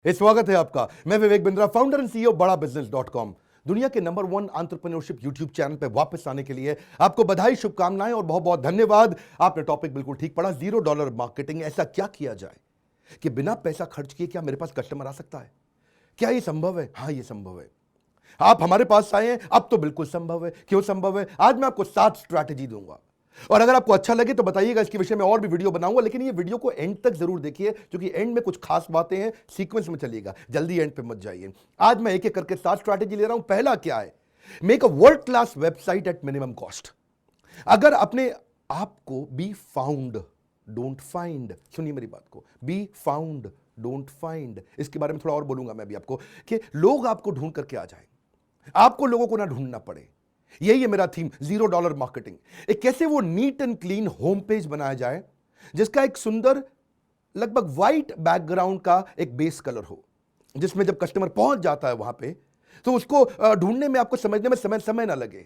स्वागत है आपका। मैं Vivek Bindra, founder and CEO बड़ा बिजनेस .com। दुनिया के नंबर 1 एंटरप्रेन्योरशिप यूट्यूब चैनल पे वापस आने के लिए आपको बधाई, शुभकामनाएं और बहुत बहुत धन्यवाद। आपने टॉपिक बिल्कुल ठीक पढ़ा, $0 मार्केटिंग। ऐसा क्या किया जाए कि बिना पैसा खर्च किए क्या मेरे पास कस्टमर आ सकता है? क्या ये संभव है? हाँ, ये संभव है। आप हमारे पास आए हैं, अब तो बिल्कुल संभव है। क्यों संभव है? आज मैं आपको 7 स्ट्रैटेजी दूंगा और अगर आपको अच्छा लगे तो बताइएगा, इसके विषय में और भी वीडियो बनाऊंगा, लेकिन ये वीडियो को एंड तक जरूर देखिए क्योंकि एंड में कुछ खास बातें हैं। सीक्वेंस में चलिएगा, जल्दी एंड पे मत जाइए। आज मैं एक एक करके 7 स्ट्रैटेजी ले रहा हूं। पहला क्या है? Make a world class website at minimum cost. अगर अपने आपको बी फाउंड डोंट फाइंड, सुनिए मेरी बात को, बी फाउंड डोंट फाइंड, इसके बारे में थोड़ा और बोलूंगा मैं भी आपको कि लोग आपको ढूंढ करके आ जाए, आपको लोगों को ना ढूंढना पड़े। यही है मेरा थीम, $0 मार्केटिंग। एक कैसे वो neat and clean home page बनाया जाए जिसका एक सुंदर लगभग वाइट बैकग्राउंड का एक बेस कलर हो, जिसमें जब कस्टमर पहुंच जाता है वहां पे तो उसको ढूंढने में, आपको समझने में समय ना लगे।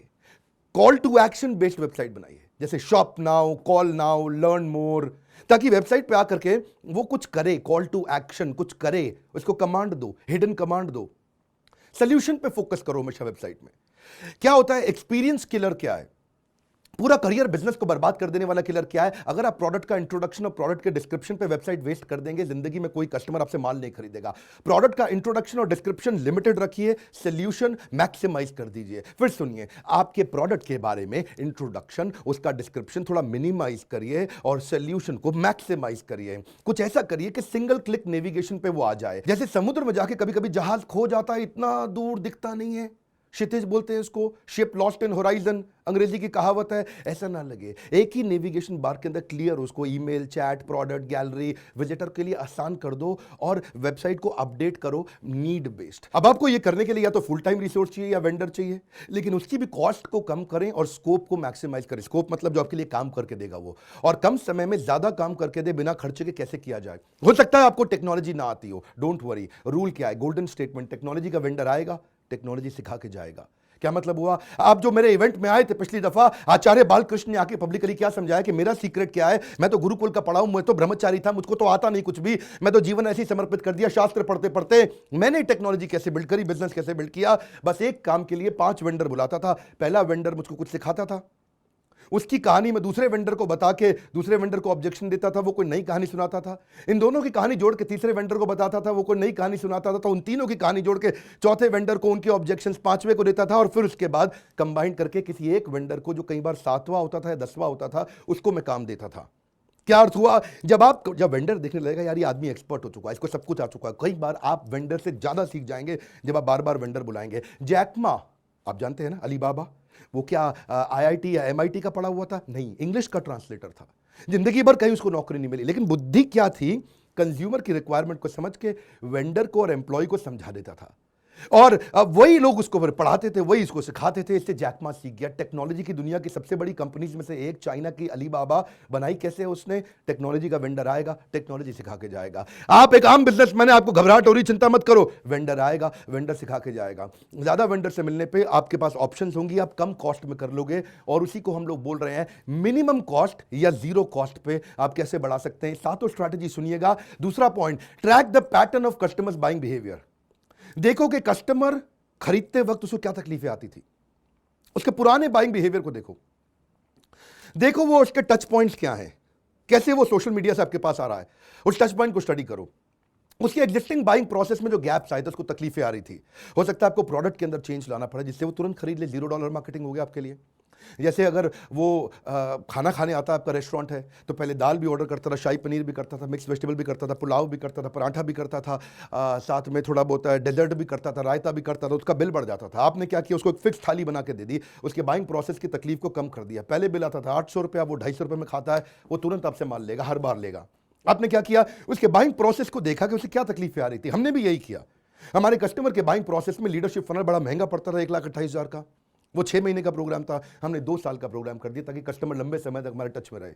Call to action based website बनाइए, जैसे shop now, call now, learn more, ताकि वेबसाइट पे आकर के वो कुछ करे, कॉल टू एक्शन कुछ करे, उसको कमांड दो, हिडन कमांड दो। सोल्यूशन पे फोकस करो हमेशा वेबसाइट में। क्या होता है? एक्सपीरियंस किलर क्या है? पूरा करियर बिजनेस को बर्बाद कर देने वाला किलर क्या है? अगर आप प्रोडक्ट का इंट्रोडक्शन और प्रोडक्ट के डिस्क्रिप्शन पे वेबसाइट वेस्ट कर देंगे, जिंदगी में कोई कस्टमर आपसे माल नहीं खरीदेगा। प्रोडक्ट का इंट्रोडक्शन और डिस्क्रिप्शन लिमिटेड रखिए, सोल्यूशन मैक्सिमाइज कर दीजिए। फिर सुनिए, आपके प्रोडक्ट के बारे में इंट्रोडक्शन, उसका डिस्क्रिप्शन थोड़ा मिनिमाइज करिए और सोल्यूशन को मैक्सिमाइज करिए। कुछ ऐसा करिए कि सिंगल क्लिक नेविगेशन पे वो आ जाए। जैसे समुद्र में जाके कभी कभी जहाज खो जाता है, इतना दूर दिखता नहीं है, क्षितिज बोलते हैं इसको, शिप लॉस्ट इन होराइजन, अंग्रेजी की कहावत है। ऐसा ना लगे, एक ही नेविगेशन बार के अंदर क्लियर, उसको email, chat, product, gallery, visitor के लिए आसान कर दो और वेबसाइट को अपडेट करो नीड बेस्ड। अब आपको ये करने के लिए या तो फुल टाइम रिसोर्स चाहिए या वेंडर चाहिए, लेकिन उसकी भी कॉस्ट को कम करें और स्कोप को मैक्सिमाइज करें। स्कोप मतलब जो आपके लिए काम करके देगा वो, और कम समय में ज्यादा काम करके दे, बिना खर्चे के कैसे किया जाए। हो सकता है आपको टेक्नोलॉजी ना आती हो, डोंट वरी। रूल क्या है? गोल्डन स्टेटमेंट, टेक्नोलॉजी का वेंडर आएगा, टेक्नोलॉजी सिखा के जाएगा। क्या मतलब हुआ? आप जो मेरे इवेंट में आए थे पिछली दफा, आचार्य बालकृष्ण ने आके पब्लिकली क्या समझाया कि मेरा सीक्रेट क्या है? मैं तो गुरुकुल का पढ़ा हूं, मैं तो ब्रह्मचारी था, मुझको तो आता नहीं कुछ भी, मैं तो जीवन ऐसे ही समर्पित कर दिया। शास्त्र पढ़ते पढ़ते मैंने टेक्नोलॉजी कैसे बिल्ड करी, बिजनेस कैसे बिल्ड किया। बस एक काम के लिए 5 वेंडर बुलाता था। पहला वेंडर मुझको कुछ सिखाता था, उसकी कहानी मैं दूसरे वेंडर को बता के दूसरे वेंडर को ऑब्जेक्शन देता था, वो कोई नई कहानी सुनाता था। इन दोनों की कहानी जोड़ के तीसरे वेंडर को बताता था, वो कोई नई कहानी सुनाता था। तो उन तीनों की कहानी जोड़ के चौथे वेंडर को उनके ऑब्जेक्शंस, पांचवें को देता था, और फिर उसके बाद कंबाइन करके किसी एक वेंडर को, जो कई बार 7वां होता था या 10वां होता था, उसको मैं काम देता था। क्या अर्थ हुआ? जब वेंडर देखने लगेगा यार ये आदमी एक्सपर्ट हो चुका है, इसको सब कुछ आ चुका है, कई बार आप वेंडर से ज्यादा सीख जाएंगे जब आप बार बार वेंडर बुलाएंगे। जैकमा, आप जानते हैं ना, अलीबाबा, वो क्या आईआईटी या एमआईटी का पढ़ा हुआ था? नहीं, इंग्लिश का ट्रांसलेटर था। जिंदगी भर कहीं उसको नौकरी नहीं मिली, लेकिन बुद्धि क्या थी? कंज्यूमर की रिक्वायरमेंट को समझ के वेंडर को और एम्प्लॉय को समझा देता था, और वही लोग उसको पढ़ाते थे, वही इसको सिखाते थे। इससे जैकमा सीख गया। टेक्नोलॉजी की दुनिया की सबसे बड़ी कंपनीज में से एक, चाइना की अलीबाबा, बनाई कैसे उसने? टेक्नोलॉजी का वेंडर आएगा, टेक्नोलॉजी सिखा के जाएगा। आप एक आम बिजनेसमैन है, आपको घबराहट हो रही, चिंता मत करो, वेंडर आएगा, वेंडर सिखा के जाएगा। ज्यादा वेंडर से मिलने पे आपके पास ऑप्शंस होंगी, आप कम कॉस्ट में कर लोगे, और उसी को हम लोग बोल रहे हैं मिनिमम कॉस्ट या जीरो कॉस्ट पे आप कैसे बढ़ा सकते हैं। 7 स्ट्रैटेजी सुनिएगा। दूसरा point, track the pattern of customers buying behaviour. देखो कि कस्टमर खरीदते वक्त उसको क्या तकलीफें आती थी, उसके पुराने बाइंग बिहेवियर को देखो। देखो वो उसके टच पॉइंट्स क्या हैं, कैसे वो सोशल मीडिया से आपके पास आ रहा है, उस टच पॉइंट को स्टडी करो। उसकी एग्जिस्टिंग बाइंग प्रोसेस में जो गैप्स आए थे, उसको तकलीफें आ रही थी, हो सकता है आपको प्रोडक्ट के अंदर चेंज लाना पड़े जिससे वो तुरंत खरीद ले। $0 मार्केटिंग हो गया आपके लिए। जैसे अगर वो खाना खाने आता है, आपका रेस्टोरेंट है, तो पहले दाल भी ऑर्डर करता था, शाही पनीर भी करता था, मिक्स वेजिटेबल भी करता था, पुलाव भी करता था, पराठा भी करता था, साथ में थोड़ा बहुत डेजर्ट भी करता था, रायता भी करता था, उसका बिल बढ़ जाता था। आपने क्या किया? उसको एक फिक्स थाली बना के दे दी, उसके बाइंग प्रोसेस की तकलीफ को कम कर दिया। पहले बिल आता था 800 रुपया, वो 250 रुपये में खाता है, वो तुरंत आपसे माल लेगा, हर बार लेगा। आपने क्या किया? उसके बाइंग प्रोसेस को देखा कि उसे क्या तकलीफें आ रही थी। हमने भी यही किया। हमारे कस्टमर के बाइंग प्रोसेस में लीडरशिप फनल बड़ा महंगा पड़ता था, 1,28,000 का। वो 6 महीने का प्रोग्राम था, हमने 2 साल का प्रोग्राम कर दिया ताकि कस्टमर लंबे समय तक हमारे टच में रहे।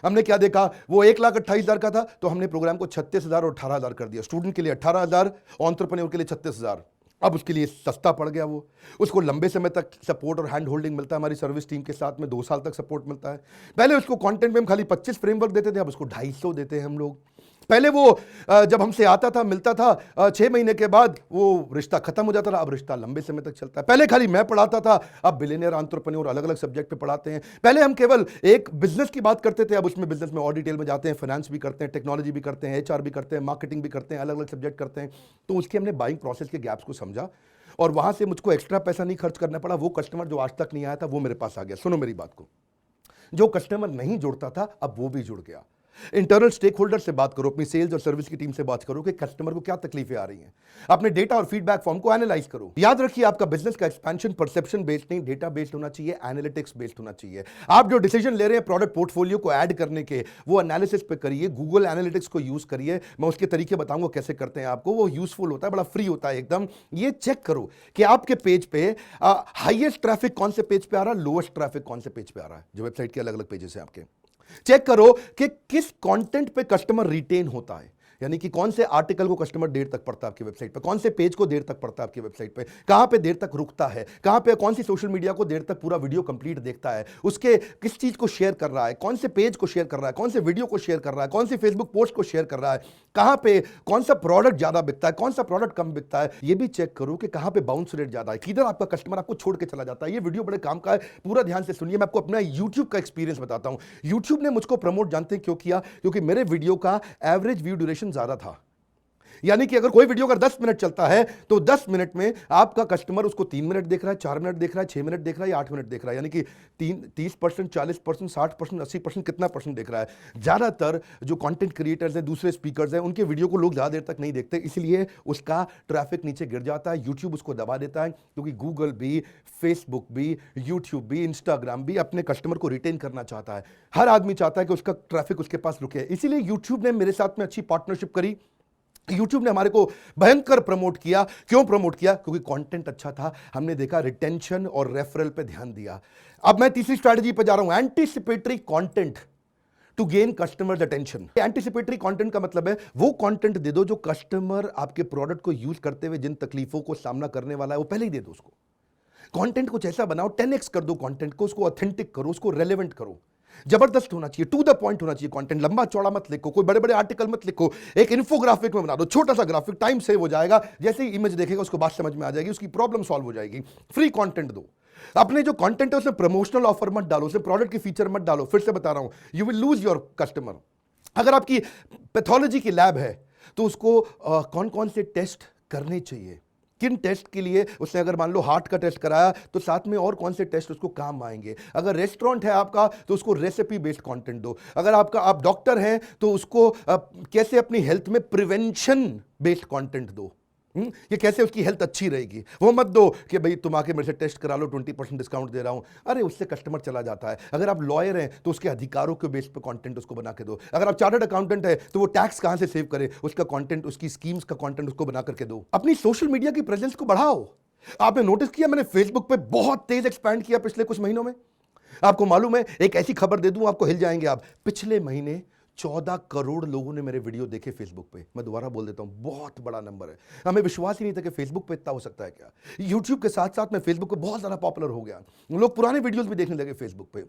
हमने क्या देखा? वो 1,28,000 का था, तो हमने प्रोग्राम को 36,000 और 18,000 कर दिया। स्टूडेंट के लिए 18,000, एंटरप्रेन्योर के लिए 36,000। अब उसके लिए सस्ता पड़ गया। वो उसको लंबे समय तक सपोर्ट और हैंड होल्डिंग मिलता है हमारी सर्विस टीम के साथ में, 2 साल तक सपोर्ट मिलता है। पहले उसको कंटेंट में हम खाली 25 फ्रेमवर्क देते थे, अब उसको 250 देते हैं हम लोग। पहले वो जब हमसे आता था, मिलता था, 6 महीने के बाद वो रिश्ता खत्म हो जाता था। अब रिश्ता लंबे समय तक चलता है। पहले खाली मैं पढ़ाता था, अब बिलियनियर एंटरप्रेन्योर अलग अलग सब्जेक्ट पे पढ़ाते हैं। पहले हम केवल एक बिजनेस की बात करते थे, अब उसमें बिजनेस में और डिटेल में जाते हैं, फाइनेंस भी करते हैं, टेक्नोलॉजी भी करते हैं, एचआर भी करते हैं, मार्केटिंग भी करते हैं, अलग अलग सब्जेक्ट करते हैं। तो उसके हमने बाइंग प्रोसेस के गैप्स को समझा और वहां से मुझको एक्स्ट्रा पैसा नहीं खर्च करना पड़ा। वो कस्टमर जो आज तक नहीं आया था वो मेरे पास आ गया। सुनो मेरी बात को, जो कस्टमर नहीं जुड़ता था अब वो भी जुड़ गया। इंटरनल स्टेक होल्डर से बात करो, अपनी सेल्स और सर्विस की टीम से बात करो कि कस्टमर को क्या तकलीफें आ रही हैं। अपने डेटा और फीडबैक फॉर्म को एनालाइज करो। याद रखिए, आपका बिजनेस का एक्सपेंशन परसेप्शन बेस्ड नहीं, डेटा बेस्ड होना चाहिए, एनालिटिक्स बेस्ड होना चाहिए। आप जो डिसीजन ले रहे हैं प्रोडक्ट पोर्टफोलियो को ऐड करने के, वो एनालिसिस पे करिए, गूगल एनालिटिक्स को यूज करिए। मैं उसके तरीके बताऊंगा कैसे करते हैं आपको, वो यूजफुल होता है, बड़ा फ्री होता है एकदम। ये चेक करो कि आपके पेज पे हाईएस्ट ट्रैफिक कौन से पेज पे आ रहा है, लोएस्ट ट्रैफिक कौन से पेज पे आ रहा है, जो वेबसाइट के अलग अलग पेजेस हैं आपके। चेक करो कि किस कंटेंट पे कस्टमर रिटेन होता है, यानी कि कौन से आर्टिकल को कस्टमर देर तक पढ़ता है आपकी वेबसाइट पे, कौन से पेज को देर तक पढ़ता है आपकी वेबसाइट पे, कहां पे देर तक रुकता है, कहां पे कौन सी सोशल मीडिया को देर तक पूरा वीडियो कंप्लीट देखता है, उसके किस चीज को शेयर कर रहा है, कौन से पेज को शेयर कर रहा है, कौन से वीडियो को शेयर कर रहा है, कौन सी फेसबुक पोस्ट को शेयर कर रहा है, कहां पे कौन सा प्रोडक्ट ज्यादा बिकता है, कौन सा प्रोडक्ट कम बिकता है। ये भी चेक करो कि कहां पे बाउंस रेट ज्यादा है, किधर आपका कस्टमर आपको छोड़ के चला जाता है। ये वीडियो बड़े काम का है, पूरा ध्यान से सुनिए। मैं आपको अपना यूट्यूब का एक्सपीरियंस बताता हूं। यूट्यूब ने मुझको प्रमोट जानते हैं क्यों किया? क्योंकि मेरे वीडियो का एवरेज व्यू ड्यूरेशन ज्यादा था। यानी कि अगर कोई वीडियो अगर 10 मिनट चलता है तो 10 मिनट में आपका कस्टमर उसको 3 मिनट देख रहा है, 4 मिनट देख रहा है, 6 मिनट देख रहा है या 8 मिनट देख रहा है। यानी कि 30%, 40%, 60%, 80% कितना परसेंट देख रहा है। ज्यादातर जो कंटेंट क्रिएटर्स हैं, दूसरे स्पीकर्स हैं, उनके वीडियो को लोग ज्यादा देर तक नहीं देखते, इसलिए उसका ट्रैफिक नीचे गिर जाता है। यूट्यूब उसको दबा देता है, क्योंकि गूगल भी, फेसबुक भी, यूट्यूब भी, इंस्टाग्राम भी अपने कस्टमर को रिटेन करना चाहता है। हर आदमी चाहता है कि उसका ट्रैफिक उसके पास रुके, इसीलिए यूट्यूब ने मेरे साथ में अच्छी पार्टनरशिप करी। YouTube ने हमारे को भयंकर प्रमोट किया। क्यों प्रमोट किया? क्योंकि कंटेंट अच्छा था। हमने देखा रिटेंशन और रेफरल पे ध्यान दिया। अब मैं तीसरी स्ट्रैटेजी पे जा रहा हूं, anticipatory content to gain customers attention. Anticipatory content का मतलब है वो कंटेंट दे दो जो कस्टमर आपके प्रोडक्ट को यूज करते हुए जिन तकलीफों को सामना करने वाला है वो पहले ही दे दो उसको। कंटेंट कुछ ऐसा बनाओ, 10x कर दो कंटेंट को, उसको ऑथेंटिक करो, उसको रेलेवेंट करो, जबरदस्त होना चाहिए, टू द पॉइंट होना चाहिए कंटेंट। लंबा चौड़ा मत लिखो, कोई बड़े बड़े आर्टिकल मत लिखो, एक इन्फोग्राफिक में बना दो, छोटा सा ग्राफिक, टाइम सेव हो जाएगा। जैसे ही इमेज देखेगा उसको बात समझ में आ जाएगी, उसकी प्रॉब्लम सॉल्व हो जाएगी। फ्री कंटेंट दो। अपने जो कंटेंट है उसमें प्रमोशनल ऑफर मत डालो, उसमें प्रोडक्ट की फीचर मत डालो। फिर से बता रहा हूं, you will lose your customer. अगर आपकी पैथोलॉजी की लैब है तो उसको कौन कौन से टेस्ट करने चाहिए, किन टेस्ट के लिए, उसने अगर मान लो हार्ट का टेस्ट कराया तो साथ में और कौन से टेस्ट उसको काम आएंगे। अगर रेस्टोरेंट है आपका तो उसको रेसिपी बेस्ड कंटेंट दो। अगर आप डॉक्टर हैं तो उसको कैसे अपनी हेल्थ में प्रिवेंशन बेस्ड कंटेंट दो। ये कैसे उसकी हेल्थ अच्छी रहेगी। वो मत दो कि भाई तुम आके मेरे से टेस्ट करा लो, 20% डिस्काउंट दे रहा हूं। अरे उससे कस्टमर चला जाता है। अगर आप लॉयर हैं तो उसके अधिकारों के बेस पे कंटेंट उसको बना के दो। अगर आप चार्टर्ड अकाउंटेंट है तो वो टैक्स कहां से सेव करे, उसका कंटेंट, उसकी स्कीम्स का कंटेंट उसको बना करके दो। अपनी सोशल मीडिया की प्रेजेंस को बढ़ाओ। आपने नोटिस किया मैंने फेसबुक पे बहुत तेज एक्सपैंड किया पिछले कुछ महीनों में। आपको मालूम है, एक ऐसी खबर दे दूं आपको हिल जाएंगे आप, पिछले महीने 14 करोड़ लोगों ने मेरे वीडियो देखे फेसबुक पे। मैं दोबारा बोल देता हूं, बहुत बड़ा नंबर है। हमें विश्वास ही नहीं था कि फेसबुक पे इतना हो सकता है क्या। यूट्यूब के साथ साथ मैं फेसबुक पे बहुत ज्यादा पॉपुलर हो गया, लोग पुराने वीडियोस भी देखने लगे फेसबुक पे।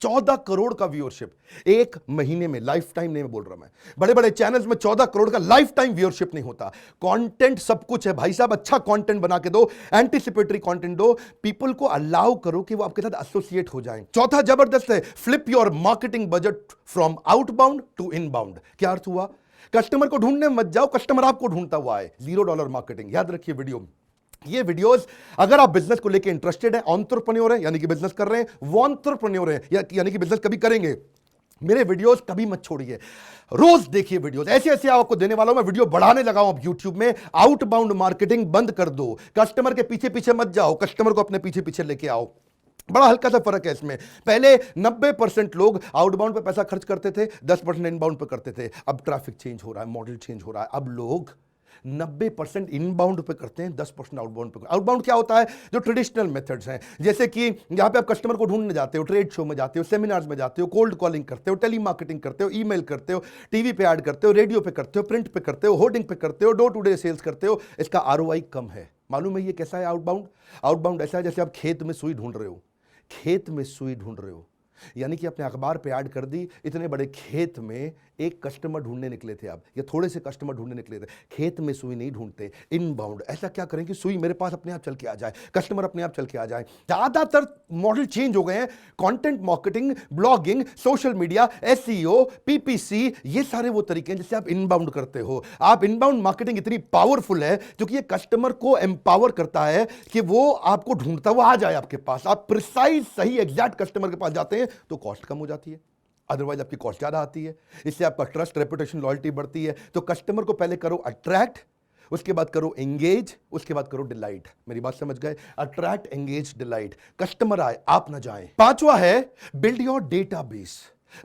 14 करोड़ का व्यूअरशिप एक महीने में, लाइफ टाइम नहीं बोल रहा मैं, बड़े बड़े चैनल्स में 14 करोड़ का लाइफ टाइम व्यूअरशिप नहीं होता। कंटेंट सब कुछ है भाई साहब, अच्छा कंटेंट बना के दो, एंटीसिपेटरी कंटेंट दो, पीपल को अलाउ करो कि वो आपके साथ एसोसिएट हो जाएं। चौथा जबरदस्त है, flip your marketing budget from outbound to inbound. क्या अर्थ हुआ? कस्टमर को ढूंढने मत जाओ, कस्टमर आपको ढूंढता हुआ है। $0 मार्केटिंग। याद रखिए वीडियो, ये वीडियोस अगर आप बिजनेस को लेके इंटरेस्टेड है, एंटरप्रेन्योर है यानी कि बिजनेस कर रहे हैं, वो एंटरप्रेन्योर है यानी कि बिजनेस कभी करेंगे, मेरे वीडियोस कभी मत छोड़िए, रोज देखिए वीडियोस। ऐसे ऐसे आपको देने वाला हूं मैं, वीडियो बढ़ाने लगा हूं अब यूट्यूब में। आउटबाउंड मार्केटिंग बंद कर दो, कस्टमर के पीछे पीछे मत जाओ, कस्टमर को अपने पीछे पीछे लेके आओ। बड़ा हल्का सा फर्क है इसमें। पहले 90% लोग आउटबाउंड पे पैसा खर्च करते थे, 10% इनबाउंड पे करते थे। अब ट्रैफिक चेंज हो रहा है, मॉडल चेंज हो रहा है। अब लोग 90% इनबाउंड पे करते हैं, 10% आउटबाउंड पे। आउटबाउंड क्या होता है? जो ट्रेडिशनल मेथड्स हैं, जैसे कि यहां पे आप कस्टमर को ढूंढने जाते हो, ट्रेड शो में जाते हो, सेमिनार्स में जाते हो, कोल्ड कॉलिंग करते हो, टेली मार्केटिंग करते हो, ईमेल करते हो, टीवी पे ऐड करते हो, रेडियो पे करते हो, प्रिंट पे करते हो, होर्डिंग पे करते हो, डोर टू डे सेल्स करते हो। इसका आरओआई कम है। मालूम है ये कैसा है आउटबाउंड? आउटबाउंड ऐसा है जैसे आप खेत में सुई ढूंढ रहे हो, खेत में सुई ढूंढ रहे हो, यानी कि अपने अखबार पे ऐड कर दी, इतने बड़े खेत में एक कस्टमर ढूंढने निकले थे आप, या थोड़े से कस्टमर ढूंढने निकले थे, खेत में सुई नहीं ढूंढते, इनबाउंड। ऐसा क्या करें कि सुई मेरे पास अपने आप चल के आ जाए, कस्टमर अपने आप चल के आ जाए। ज्यादातर मॉडल चेंज हो गए हैं। Content marketing, blogging, social media, SEO, PPC, ये सारे वो तरीके हैं जिससे आप इनबाउंड करते हो। आप इनबाउंड मार्केटिंग इतनी पावरफुल है क्योंकि ये कस्टमर को एम्पावर करता है कि वो आपको ढूंढता हुआ आ जाए आपके पास। आप प्रिसाइज सही एग्जैक्ट कस्टमर के पास जाते हैं तो कॉस्ट कम हो जाती है, अदरवाइज आपकी कॉस्ट ज्यादा आती है। इससे आपका ट्रस्ट, रेपुटेशन, लॉयल्टी बढ़ती है। तो कस्टमर को पहले करो अट्रैक्ट, उसके बाद करो एंगेज, उसके बाद करो डिलाइट। मेरी बात समझ गए? Attract, engage, delight. कस्टमर आए, आप ना जाएं। पांचवा है बिल्ड योर डेटाबेस।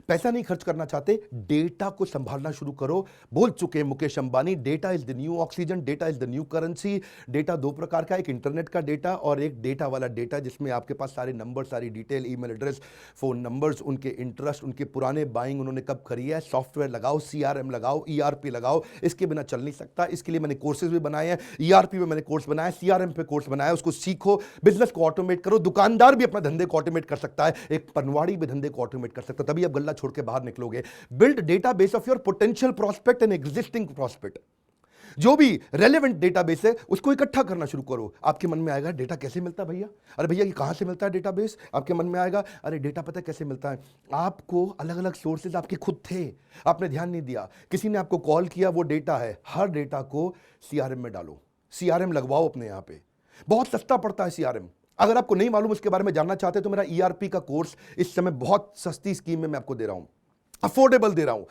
पैसा नहीं खर्च करना चाहते, डेटा को संभालना शुरू करो। बोल चुके हैं Mukesh Ambani, data is the new oxygen, data is the new currency. Data दो प्रकार का, एक इंटरनेट का डेटा और एक डेटा वाला डेटा जिसमें आपके पास सारे नंबर, सारी detail, email address, phone numbers, उनके इंटरेस्ट, उनके पुराने बाइंग, उन्होंने कब करी है। सॉफ्टवेयर लगाओ, सीआरएम लगाओ, ईआरपी लगाओ। इसके बिना चल नहीं सकता। इसके लिए मैंने कोर्सेज भी बनाए हैं। ईआरपी में मैंने कोर्स बनाया, सीआरएम पे कोर्स बनाया, उसको सीखो। बिजनेस को ऑटोमेट करो। दुकानदार भी अपना धंधे को ऑटोमेट कर सकता है, एक पनवाड़ी भी धंधे को ऑटोमेट कर सकता है, तभी आप गल्ला छोड़ के बाहर निकलोगे। Build database of your potential prospect and existing prospect. जो भी रेलेवेंट डेटाबेस है उसको इकट्ठा करना शुरू करो। आपके मन में आएगा डेटा कैसे मिलता है भैया? अरे भैया ये कहां से मिलता है डेटाबेस? आपके मन में आएगा अरे डेटा पता है कैसे मिलता है? आपको अलग अलग सोर्सेज आपके खुद थे, आपने ध्यान नहीं दिया। किसी ने आपको कॉल किया, वो डेटा है। हर डेटा को सीआरएम में डालो, सीआरएम लगवाओ अपने यहां पे। बहुत सस्ता पड़ता है सीआरएम। अगर आपको नहीं मालूम, उसके बारे में जानना चाहते हैं तो मेरा ईआरपी का कोर्स इस समय बहुत सस्ती स्कीम में मैं आपको दे रहा हूं, अफोर्डेबल दे रहा हूं।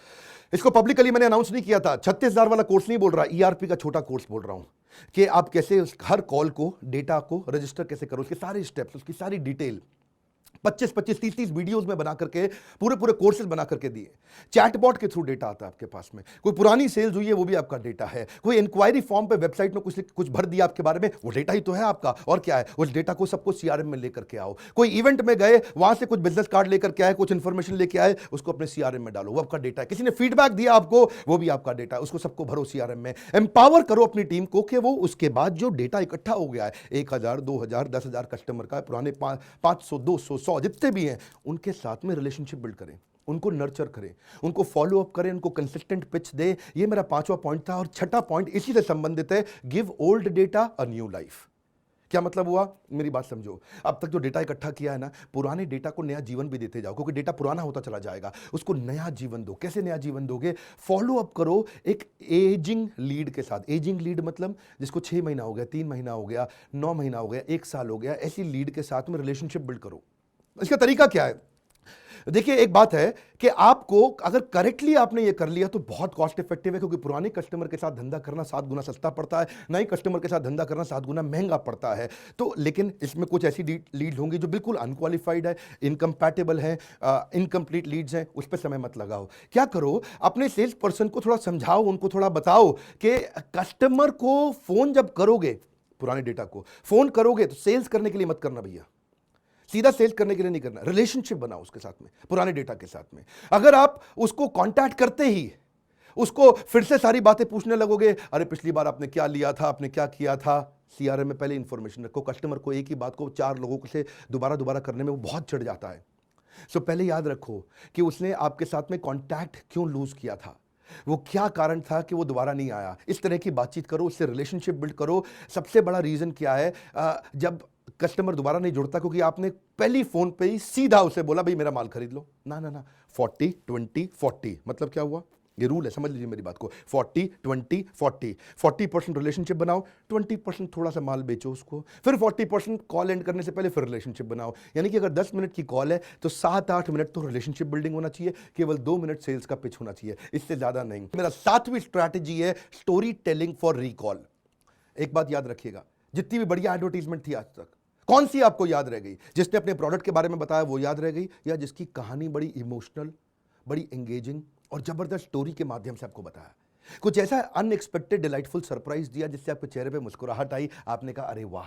इसको पब्लिकली मैंने अनाउंस नहीं किया था। 36,000 वाला कोर्स नहीं बोल रहा, ईआरपी का छोटा कोर्स बोल रहा हूं कि आप कैसे हर कॉल को, डेटा को रजिस्टर कैसे करो, उसके सारे स्टेप्स, उसकी सारी डिटेल 25-25, 30-30 वीडियोस में बना करके पूरे पूरे कोर्सेज बना करके दिए। चैटबॉट के थ्रू डेटा आता है आपके पास में। कोई पुरानी सेल्स हुई है वो भी आपका डेटा है। कोई इंक्वायरी फॉर्म पे वेबसाइट में कुछ भर दिया आपके बारे में, वो डेटा ही तो है आपका। और क्या है, उस डेटा को सबको सीआरएम में लेकर के आओ। कोई इवेंट में गए, वहां से कुछ बिजनेस कार्ड लेकर के आए, कुछ इंफॉर्मेशन लेके आए, उसको अपने सीआरएम में डालो, वो आपका डेटा है। किसी ने फीडबैक दिया आपको, वो भी आपका डेटा है, उसको सबको भरो सीआरएम में। एम्पावर करो अपनी टीम को कि वो उसके बाद जो डेटा इकट्ठा हो गया है, 1,000, 2,000, 10,000 कस्टमर का, पुराने 500, 200, 100 जितने भी हैं, उनके साथ में रिलेशनशिप बिल्ड करें, उनको नर्चर करें, उनको फॉलो अप करें, उनको कंसिस्टेंट पिच दे। ये मेरा पांचवा पॉइंट था। और छठा पॉइंट इसी से संबंधित है, give old data a new life. क्या मतलब हुआ? मेरी बात समझो। अब तक जो डेटा इकट्ठा किया है ना, पुराने डेटा को नया जीवन भी देते जाओ, क्योंकि डेटा पुराना होता चला जाएगा। उसको नया जीवन दो। कैसे नया जीवन दोगे? फॉलो अप करो एक एजिंग लीड के साथ। एजिंग लीड मतलब जिसको 6 महीना हो गया, 3 महीना हो गया, 9 महीना हो गया, 1 साल हो गया, ऐसी लीड के साथ में रिलेशनशिप बिल्ड करो। इसका तरीका क्या है? देखिए, एक बात है कि आपको अगर करेक्टली आपने ये कर लिया तो बहुत कॉस्ट इफेक्टिव है, क्योंकि पुराने कस्टमर के साथ धंधा करना 7 गुना सस्ता पड़ता है, नए कस्टमर के साथ धंधा करना 7 गुना महंगा पड़ता है। तो लेकिन इसमें कुछ ऐसी लीड होंगी जो बिल्कुल अनक्वालिफाइड है, इनकम्पैटिबल है, इनकम्प्लीट लीड्स हैं, उस पर समय मत लगाओ। क्या करो, अपने सेल्स पर्सन को थोड़ा समझाओ, उनको थोड़ा बताओ कि कस्टमर को फोन जब करोगे, पुराने डेटा को फोन करोगे तो सेल्स करने के लिए मत करना भैया, सीधा सेल्स करने के लिए नहीं करना। रिलेशनशिप बनाओ उसके साथ में, पुराने डेटा के साथ में। अगर आप उसको कांटेक्ट करते ही उसको फिर से सारी बातें पूछने लगोगे, अरे पिछली बार आपने क्या लिया था, आपने क्या किया था, सीआरएम में पहले इंफॉर्मेशन रखो। कस्टमर को एक ही बात को 4 लोगों से दोबारा दोबारा करने में वो बहुत चिढ़ जाता है। सो पहले याद रखो कि उसने आपके साथ में कांटेक्ट क्यों लूज किया था, वो क्या कारण था कि वो दोबारा नहीं आया। इस तरह की बातचीत करो, उससे रिलेशनशिप बिल्ड करो। सबसे बड़ा रीजन क्या है, जब कस्टमर दोबारा नहीं जुड़ता, क्योंकि आपने पहली फोन पे ही सीधा उसे बोला भाई मेरा माल खरीद लो। ना ना ना, 40 20 40 मतलब क्या हुआ? ये रूल है, समझ लीजिए मेरी बात को। 40 20 40, 40% रिलेशनशिप बनाओ, 20% थोड़ा सा माल बेचो उसको, फिर 40% कॉल एंड करने से पहले फिर रिलेशनशिप बनाओ। यानी कि अगर 10 मिनट की कॉल है तो 7-8 मिनट तो रिलेशनशिप बिल्डिंग होना चाहिए, केवल 2 मिनट सेल्स का पिच होना चाहिए, इससे ज्यादा नहीं। मेरा 7वीं स्ट्रैटेजी है स्टोरी टेलिंग फॉर रिकॉल। एक बात याद रखिएगा, जितनी भी बढ़िया एडवर्टीजमेंट थी आज तक, कौन सी आपको याद रह गई? जिसने अपने प्रोडक्ट के बारे में बताया वो याद रह गई, या जिसकी कहानी बड़ी इमोशनल, बड़ी एंगेजिंग और जबरदस्त स्टोरी के माध्यम से आपको बताया, कुछ ऐसा अनएक्सपेक्टेड डिलाइटफुल सरप्राइज दिया जिससे आपके चेहरे पे मुस्कुराहट आई, आपने कहा अरे वाह,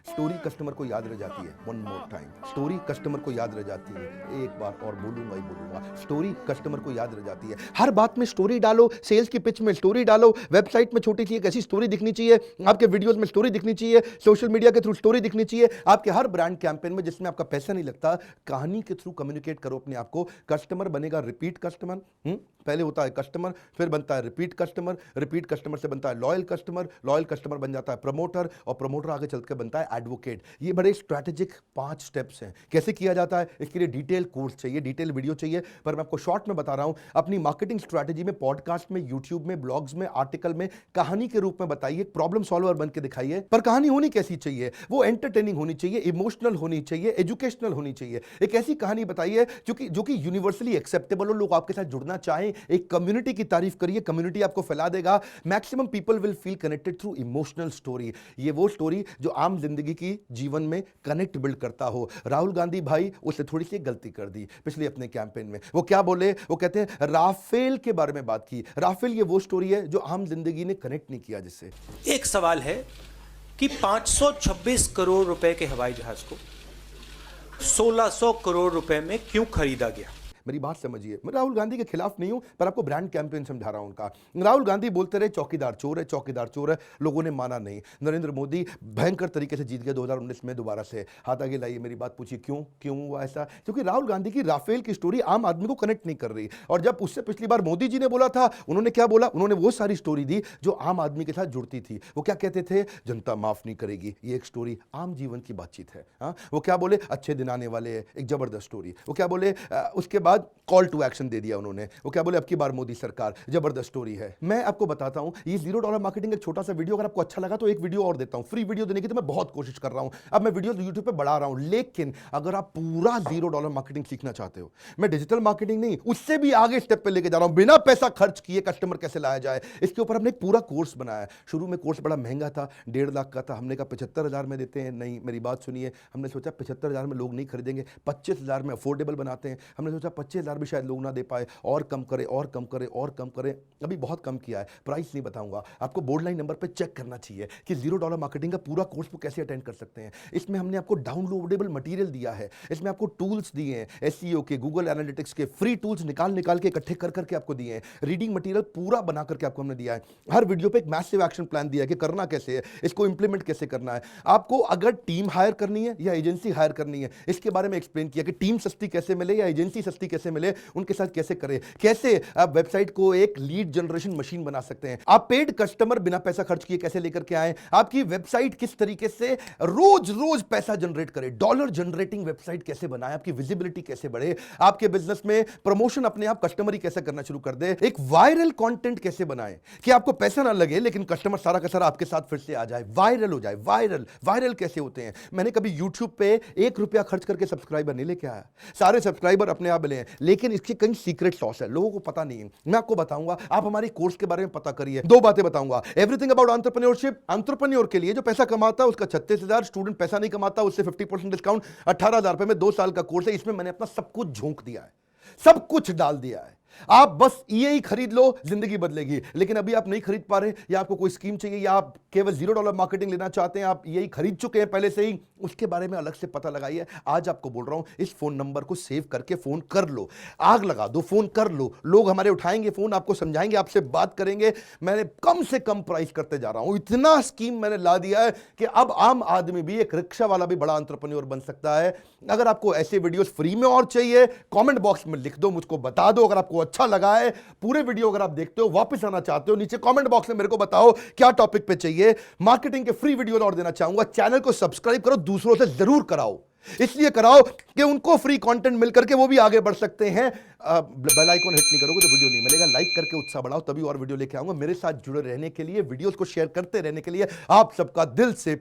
स्टोरी कस्टमर को याद रह जाती है। One more time, story customer को याद रह जाती है। एक बार और बोलूंगा ही बोलूंगा, स्टोरी कस्टमर को याद रह जाती है। हर बात में स्टोरी डालो, सेल्स की पिच में स्टोरी डालो, वेबसाइट में छोटी सी एक ऐसी स्टोरी दिखनी चाहिए, आपके वीडियोस में स्टोरी दिखनी चाहिए, सोशल मीडिया के थ्रू स्टोरी दिखनी चाहिए, आपके हर ब्रांड कैंपेन में जिसमें आपका पैसा नहीं लगता, कहानी के थ्रू कम्युनिकेट करो अपने आप को। कस्टमर बनेगा रिपीट कस्टमर। पहले होता है कस्टमर, फिर बनता है रिपीट कस्टमर, रिपीट कस्टमर से बनता है लॉयल कस्टमर, लॉयल कस्टमर बन जाता है प्रमोटर, और प्रमोटर आगे चलकर बनता है एडवोकेट। ये बड़े स्ट्रैटेजिक 5 स्टेप्स हैं। कैसे किया जाता है, इसके लिए डिटेल कोर्स चाहिए, डिटेल वीडियो चाहिए, पर मैं आपको शॉर्ट में बता रहा हूं। अपनी मार्केटिंग स्ट्रैटेजी में, पॉडकास्ट में, यूट्यूब में, ब्लॉग्स में, आर्टिकल में कहानी के रूप में बताइए, प्रॉब्लम सॉल्वर बन के दिखाइए। पर कहानी होनी कैसी चाहिए, वो एंटरटेनिंग होनी चाहिए, इमोशनल होनी चाहिए, एजुकेशनल होनी चाहिए। एक ऐसी कहानी बताइए जो कि यूनिवर्सली एक्सेप्टेबल हो, लोग आपके साथ जुड़ना चाहें। एक कम्युनिटी की तारीफ करिए, कम्युनिटी आपको फैला देगा। Maximum people will feel connected through emotional story. ये वो स्टोरी जो आम जिंदगी की जीवन में कनेक्ट बिल्ड करता हो। राहुल गांधी भाई, उससे थोड़ी सी गलती कर दी पिछले अपने कैंपेन में। वो क्या बोले, वो कहते हैं राफेल के बारे में बात की। राफेल ये वो स्टोरी है जो आम जिंदगी ने कनेक्ट नहीं किया जिससे। एक सवाल है कि 526 करोड़ रुपए के हवाई जहाज को 1600 करोड़ रुपए में क्यों खरीदा गया? मेरी बात समझिए, मैं राहुल गांधी के खिलाफ नहीं हूं, पर आपको ब्रांड कैंपेन समझा रहा हूं उनका। राहुल गांधी बोलते रहे चौकीदार चोर है, चौकीदार चोर है, लोगों ने माना नहीं। नरेंद्र मोदी भयंकर तरीके से जीत गए 2019 में दोबारा से। हाथ आगे लाइए, मेरी बात पूछिए क्यों हुआ ऐसा? क्योंकि राहुल गांधी की राफेल की स्टोरी आम आदमी को कनेक्ट नहीं कर रही। और जब उससे पिछली बार मोदी जी ने बोला था, उन्होंने क्या बोला? उन्होंने वो सारी स्टोरी दी जो आम आदमी के साथ जुड़ती थी। वो क्या कहते थे? जनता माफ नहीं करेगी। ये एक स्टोरी आम जीवन की बातचीत है। वो क्या बोले? अच्छे दिन आने वाले, एक जबरदस्त स्टोरी। वो क्या बोले? उसके बाद कॉल टू एक्शन दे दिया उन्होंने। वो क्या बोले? अब की बार मोदी सरकार, जबरदस्त स्टोरी है। मैं आपको बताता हूं, ये $0 मार्केटिंग एक छोटा सा वीडियो, अगर आपको अच्छा लगा तो एक वीडियो और देता हूं, फ्री वीडियो देने की तो मैं बहुत कोशिश कर रहा हूं। अब मैं वीडियो यूट्यूब पे बढ़ा रहा हूं, लेकिन अगर आप पूरा $0 मार्केटिंग सीखना चाहते हो, मैं डिजिटल मार्केटिंग नहीं, उससे भी आगे स्टेप पे लेके जा रहा हूं, बिना पैसा खर्च किए कस्टमर कैसे लाया जाए, इसके ऊपर हमने एक पूरा कोर्स बनाया। शुरू में कोर्स बड़ा महंगा था, 1.5 लाख का था। हमने कहा 75,000 में देते हैं। नहीं, मेरी बात सुनिए, हमने सोचा 75,000 में लोग नहीं खरीदेंगे, 25,000 में अफोर्डेबल बनाते हैं। हमने सोचा 25,000 भी शायद लोग ना दे पाए, और कम करें और कम करें और कम करें। अभी बहुत कम किया है, प्राइस नहीं बताऊंगा आपको, बोर्ड लाइन नंबर पे चेक करना चाहिए कि $0 मार्केटिंग का पूरा कोर्स को कैसे अटेंड कर सकते हैं। इसमें हमने आपको डाउनलोडेबल मटेरियल दिया है, इसमें आपको टूल्स दिए हैं, एसईओ के, गूगल एनालिटिक्स के फ्री टूल्स निकाल के इकट्ठे कर करके आपको दिए हैं। रीडिंग मटेरियल पूरा बना करके आपको हमने दिया है। हर वीडियो पे एक मैसिव एक्शन प्लान दिया है कि करना कैसे है, इसको इंप्लीमेंट कैसे करना है। आपको अगर टीम हायर करनी है या एजेंसी हायर करनी है, इसके बारे में एक्सप्लेन किया कि टीम सस्ती कैसे मिले या एजेंसी सस्ती कैसे मिले, उनके साथ कैसे करें, कैसे आप वेबसाइट को एक लीड जनरेशन मशीन बना सकते हैं, आप पेड कस्टमर बिना पैसा खर्च किए कैसे लेकर के आए, आपकी वेबसाइट किस तरीके से रोज रोज पैसा जनरेट करे, डॉलर जनरेटिंग वेबसाइट कैसे बनाए, आपकी विजिबिलिटी कैसे बढ़े, आपके बिजनेस में प्रमोशन अपने आप कस्टमर ही कैसे करना शुरू कर दे, एक वायरल कंटेंट कैसे बनाए कि आपको पैसा ना लगे लेकिन कस्टमर सारा का सारा आपके साथ फिर से आ जाए, वायरल हो जाए। वायरल कैसे होते हैं? मैंने कभी यूट्यूब पे ₹1 खर्च करके सब्सक्राइबर नहीं लेके आया, सारे सब्सक्राइबर अपने आप मिले हैं, लेकिन इसकी कई सीक्रेट सॉस है, लोगों को पता नहीं है। मैं आपको बताऊंगा, आप हमारे कोर्स के बारे में पता करिए। 2 बातें बताऊंगा, एवरीथिंग अबाउट एंटरप्रेन्योरशिप। एंटरप्रेन्योर के लिए जो पैसा कमाता है उसका 36,000, स्टूडेंट पैसा नहीं कमाता उससे 50% डिस्काउंट, 18,000 रुपए में 2 साल का कोर्स है। इसमें मैंने अपना सब कुछ झोंक दिया है, सब कुछ डाल दिया है। आप बस ये ही खरीद लो, जिंदगी बदलेगी। लेकिन अभी आप नहीं खरीद पा रहे, या आपको कोई स्कीम चाहिए, या आप केवल $0 मार्केटिंग लेना चाहते हैं, आप यही खरीद चुके हैं पहले से ही, उसके बारे में अलग से पता लगाइए। आज आपको बोल रहा हूं, इस फोन नंबर को सेव करके फोन कर लो, आग लगा दो, फोन कर लो। लोग हमारे उठाएंगे फोन, आपको समझाएंगे, आपसे बात करेंगे। मैंने कम से कम प्राइस करते जा रहा हूं, इतना स्कीम मैंने ला दिया है कि अब आम आदमी भी, एक रिक्शा वाला भी बड़ा एंटरप्रेन्योर बन सकता है। अगर आपको ऐसे वीडियोस फ्री में और चाहिए, कमेंट बॉक्स में लिख दो, मुझको बता दो। अगर आपको अच्छा लगा है, पूरे वीडियो अगर आप देखते हो, वापस आना चाहते हो, नीचे कमेंट बॉक्स में मेरे को बताओ क्या टॉपिक पे चाहिए। मार्केटिंग के फ्री वीडियो और देना चाहूंगा। चैनल को सब्सक्राइब करो, दूसरों से जरूर कराओ, इसलिए कराओ कि उनको फ्री कंटेंट मिल करके वो भी आगे बढ़ सकते हैं। बेल आइकन हिट नहीं करोगे तो वीडियो नहीं मिलेगा। लाइक करके उत्साह बढ़ाओ, तभी और वीडियो लेके आऊंगा। मेरे साथ जुड़े रहने के लिए, वीडियोस को शेयर करते रहने के लिए आप सबका दिल से